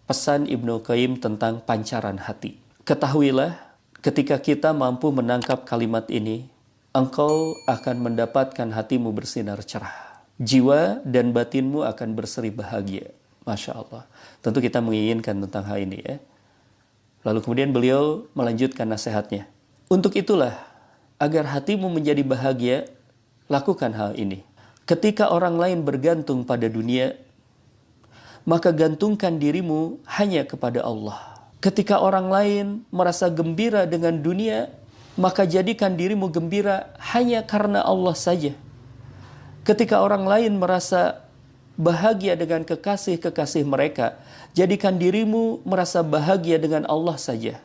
pesan Ibnu Qayyim tentang pancaran hati. Ketahuilah, ketika kita mampu menangkap kalimat ini, engkau akan mendapatkan hatimu bersinar cerah. Jiwa dan batinmu akan berseri bahagia. Masya Allah. Tentu kita menginginkan tentang hal ini ya. Lalu kemudian beliau melanjutkan nasihatnya. Untuk itulah, agar hatimu menjadi bahagia, lakukan hal ini. Ketika orang lain bergantung pada dunia, maka gantungkan dirimu hanya kepada Allah. Ketika orang lain merasa gembira dengan dunia, maka jadikan dirimu gembira hanya karena Allah saja. Ketika orang lain merasa bahagia dengan kekasih-kekasih mereka, jadikan dirimu merasa bahagia dengan Allah saja.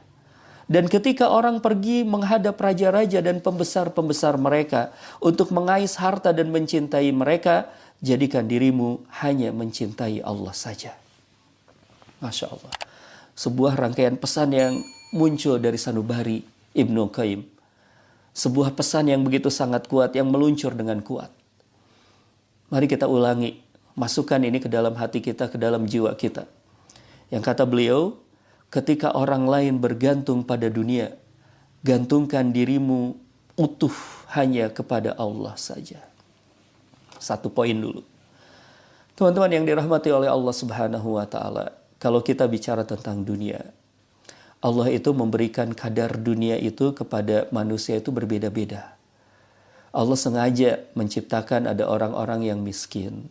Dan ketika orang pergi menghadap raja-raja dan pembesar-pembesar mereka untuk mengais harta dan mencintai mereka, jadikan dirimu hanya mencintai Allah saja. Masya Allah. Sebuah rangkaian pesan yang muncul dari sanubari Ibnu Qayyim. Sebuah pesan yang begitu sangat kuat, yang meluncur dengan kuat. Mari kita ulangi, masukkan ini ke dalam hati kita, ke dalam jiwa kita. Yang kata beliau, ketika orang lain bergantung pada dunia, gantungkan dirimu utuh hanya kepada Allah saja. Satu poin dulu. Teman-teman yang dirahmati oleh Allah Subhanahu wa Ta'ala, kalau kita bicara tentang dunia, Allah itu memberikan kadar dunia itu kepada manusia itu berbeda-beda. Allah sengaja menciptakan ada orang-orang yang miskin,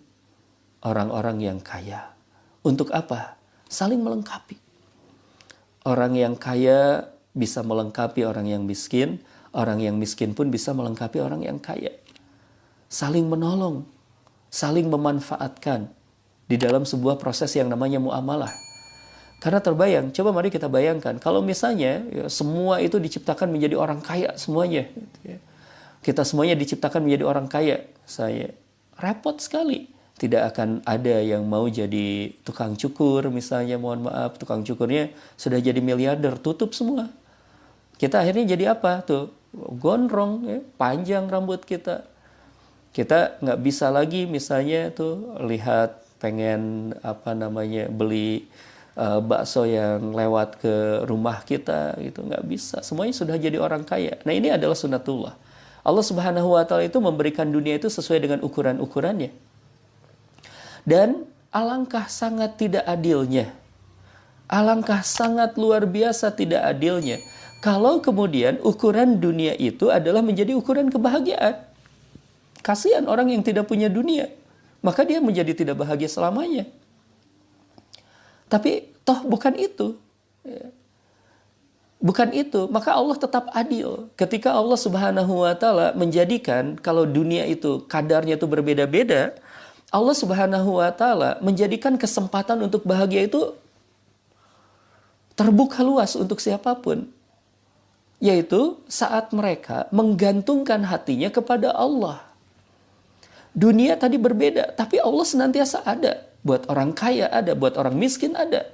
orang-orang yang kaya. Untuk apa? Saling melengkapi. Orang yang kaya bisa melengkapi orang yang miskin pun bisa melengkapi orang yang kaya. Saling menolong, saling memanfaatkan di dalam sebuah proses yang namanya muamalah. Karena terbayang, coba mari kita bayangkan, kalau misalnya ya, semua itu diciptakan menjadi orang kaya semuanya. Kita semuanya diciptakan menjadi orang kaya. Saya repot sekali. Tidak akan ada yang mau jadi tukang cukur misalnya, mohon maaf, tukang cukurnya sudah jadi miliarder, tutup semua. Kita akhirnya jadi apa tuh? Gondrong, ya, panjang rambut kita. Kita nggak bisa lagi misalnya tuh lihat pengen beli bakso yang lewat ke rumah kita gitu, nggak bisa. Semuanya sudah jadi orang kaya. Nah, ini adalah sunatullah. Allah Subhanahu wa Ta'ala itu memberikan dunia itu sesuai dengan ukuran-ukurannya. Dan alangkah sangat tidak adilnya, alangkah sangat luar biasa tidak adilnya kalau kemudian ukuran dunia itu adalah menjadi ukuran kebahagiaan. Kasihan orang yang tidak punya dunia, maka dia menjadi tidak bahagia selamanya. Tapi toh bukan itu. Bukan itu, maka Allah tetap adil. Ketika Allah Subhanahu wa Ta'ala menjadikan kalau dunia itu kadarnya itu berbeda-beda, Allah Subhanahu wa Ta'ala menjadikan kesempatan untuk bahagia itu terbuka luas untuk siapapun. Yaitu saat mereka menggantungkan hatinya kepada Allah. Dunia tadi berbeda, tapi Allah senantiasa ada. Buat orang kaya ada, buat orang miskin ada.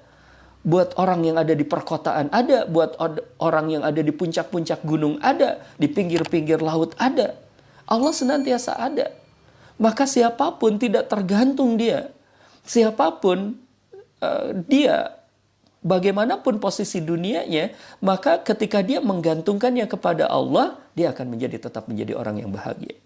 Buat orang yang ada di perkotaan ada, buat orang yang ada di puncak-puncak gunung ada, di pinggir-pinggir laut ada. Allah senantiasa ada. Maka siapapun tidak tergantung dia. Siapapun dia, bagaimanapun posisi dunianya, maka ketika dia menggantungkannya kepada Allah, dia akan tetap menjadi orang yang bahagia.